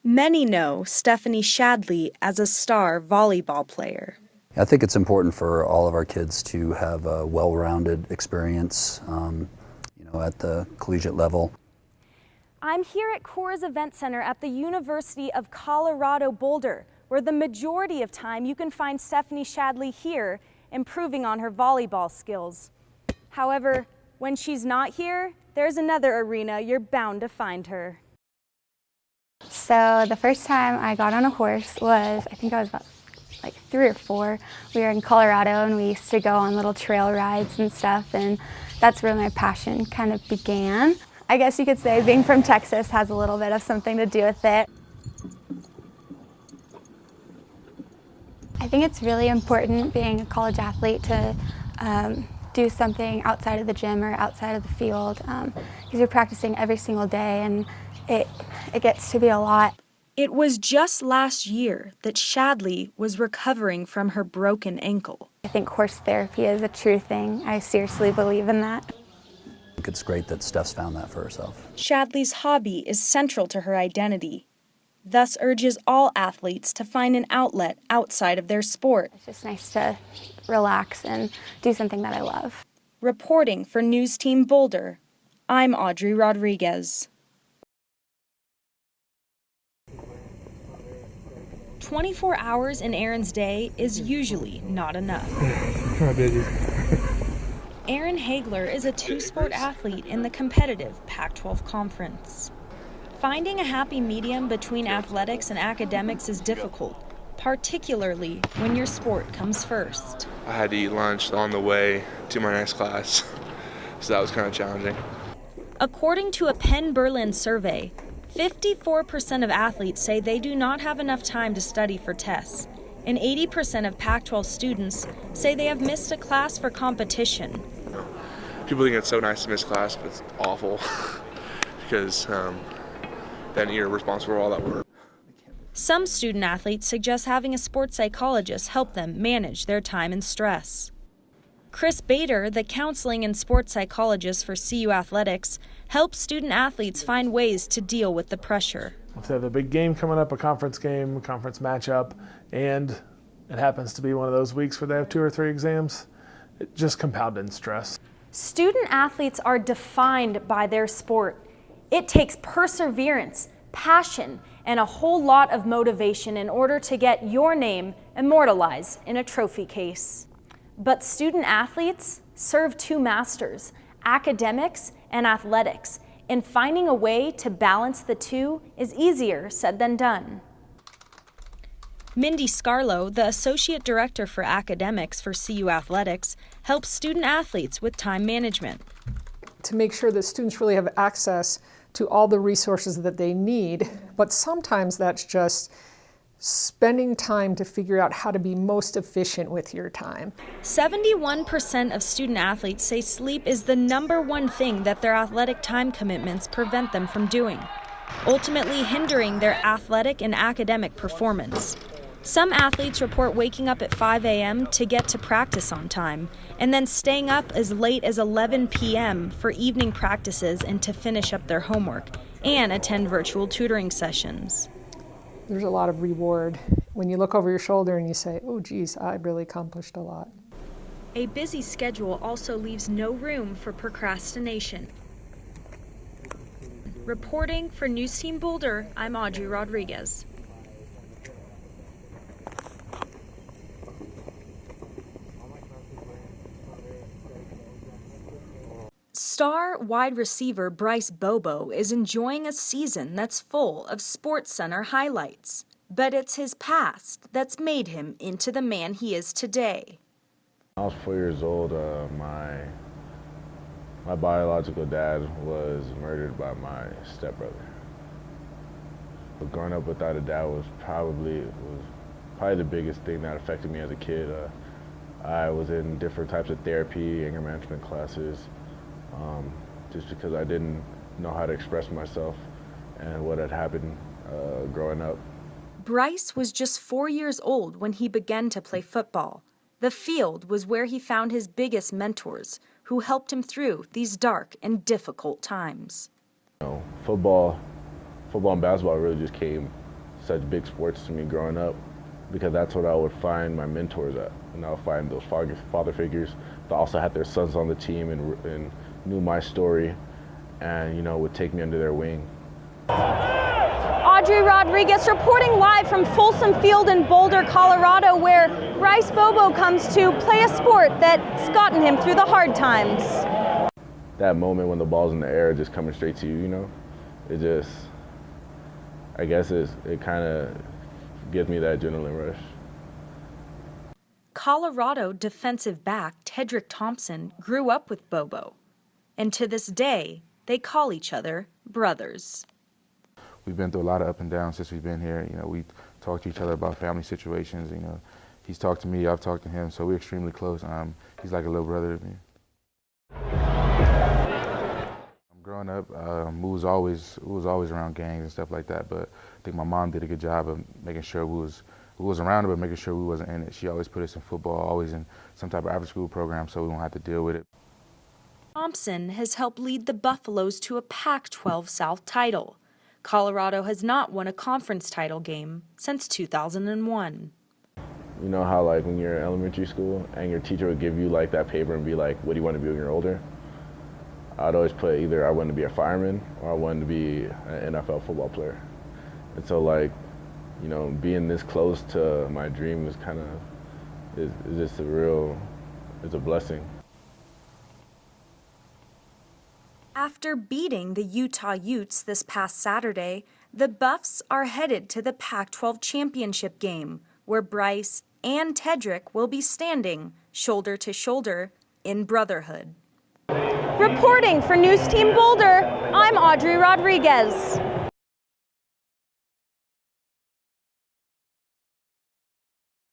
Many know Stephanie Shadley as a star volleyball player. I think it's important for all of our kids to have a well-rounded experience, at the collegiate level. I'm here at Coors Event Center at the University of Colorado Boulder, where the majority of time you can find Stephanie Shadley here improving on her volleyball skills. However, when she's not here, there's another arena you're bound to find her. So the first time I got on a horse was, I think I was about like 3 or 4. We were in Colorado and we used to go on little trail rides and stuff, and that's where my passion kind of began. I guess you could say being from Texas has a little bit of something to do with it. I think it's really important being a college athlete to do something outside of the gym or outside of the field, because you're practicing every single day and it gets to be a lot. It was just last year that Shadley was recovering from her broken ankle. I think horse therapy is a true thing. I seriously believe in that. I think it's great that Steph's found that for herself. Shadley's hobby is central to her identity, thus urges all athletes to find an outlet outside of their sport. It's just nice to relax and do something that I love. Reporting for News Team Boulder, I'm Audrey Rodriguez. 24 hours in Aaron's day is usually not enough. Aaron Hagler is a two-sport athlete in the competitive Pac-12 conference. Finding a happy medium between athletics and academics is difficult, particularly when your sport comes first. I had to eat lunch on the way to my next class, so that was kind of challenging. According to a Penn Berlin survey, 54% of athletes say they do not have enough time to study for tests, and 80% of Pac-12 students say they have missed a class for competition. People think it's so nice to miss class, but it's awful because then you're responsible for all that work. Some student athletes suggest having a sports psychologist help them manage their time and stress. Chris Bader, the counseling and sports psychologist for CU Athletics, helps student athletes find ways to deal with the pressure. If they have a big game coming up, a conference game, a conference matchup, and it happens to be one of those weeks where they have 2 or 3 exams, it just compounded stress. Student athletes are defined by their sport. It takes perseverance, passion, and a whole lot of motivation in order to get your name immortalized in a trophy case. But student athletes serve 2 masters, academics and athletics, and finding a way to balance the 2 is easier said than done. Mindy Scarlo, the Associate Director for Academics for CU Athletics, helps student athletes with time management. To make sure that students really have access to all the resources that they need, but sometimes that's just spending time to figure out how to be most efficient with your time. 71% of student athletes say sleep is the #1 thing that their athletic time commitments prevent them from doing, ultimately hindering their athletic and academic performance. Some athletes report waking up at 5 a.m. to get to practice on time, and then staying up as late as 11 p.m. for evening practices and to finish up their homework and attend virtual tutoring sessions. There's a lot of reward when you look over your shoulder and you say, oh geez, I really accomplished a lot. A busy schedule also leaves no room for procrastination. Reporting for News Team Boulder, I'm Audrey Rodriguez. Star wide receiver Bryce Bobo is enjoying a season that's full of SportsCenter highlights. But it's his past that's made him into the man he is today. When I was 4 years old, my biological dad was murdered by my stepbrother. But growing up without a dad was probably the biggest thing that affected me as a kid. I was in different types of therapy, anger management classes, just because I didn't know how to express myself and what had happened growing up. Bryce was just 4 years old when he began to play football. The field was where he found his biggest mentors, who helped him through these dark and difficult times. Football and basketball really just came such big sports to me growing up, because that's what I would find my mentors at. And I would find those father figures that also had their sons on the team and knew my story and, you know, would take me under their wing. Audrey Rodriguez reporting live from Folsom Field in Boulder, Colorado, where Bryce Bobo comes to play a sport that's gotten him through the hard times. That moment when the ball's in the air just coming straight to you, you know, it just, I guess it kind of gives me that adrenaline rush. Colorado defensive back Tedrick Thompson grew up with Bobo, and to this day, they call each other brothers. We've been through a lot of up and downs since we've been here. You know, we talk to each other about family situations. You know, he's talked to me, I've talked to him, so we're extremely close. He's like a little brother to me. Growing up, we was always around gangs and stuff like that. But I think my mom did a good job of making sure we was around it, but making sure we wasn't in it. She always put us in football, always in some type of after-school program, so we won't have to deal with it. Thompson has helped lead the Buffaloes to a Pac-12 South title. Colorado has not won a conference title game since 2001. You know how, like, when you're in elementary school and your teacher would give you like that paper and be like, what do you want to be when you're older? I'd always put either I wanted to be a fireman or I wanted to be an NFL football player. And so, like, you know, being this close to my dream is kind of, is just it's a blessing. After beating the Utah Utes this past Saturday, the Buffs are headed to the Pac-12 championship game, where Bryce and Tedrick will be standing shoulder to shoulder in brotherhood. Reporting for News Team Boulder, I'm Audrey Rodriguez.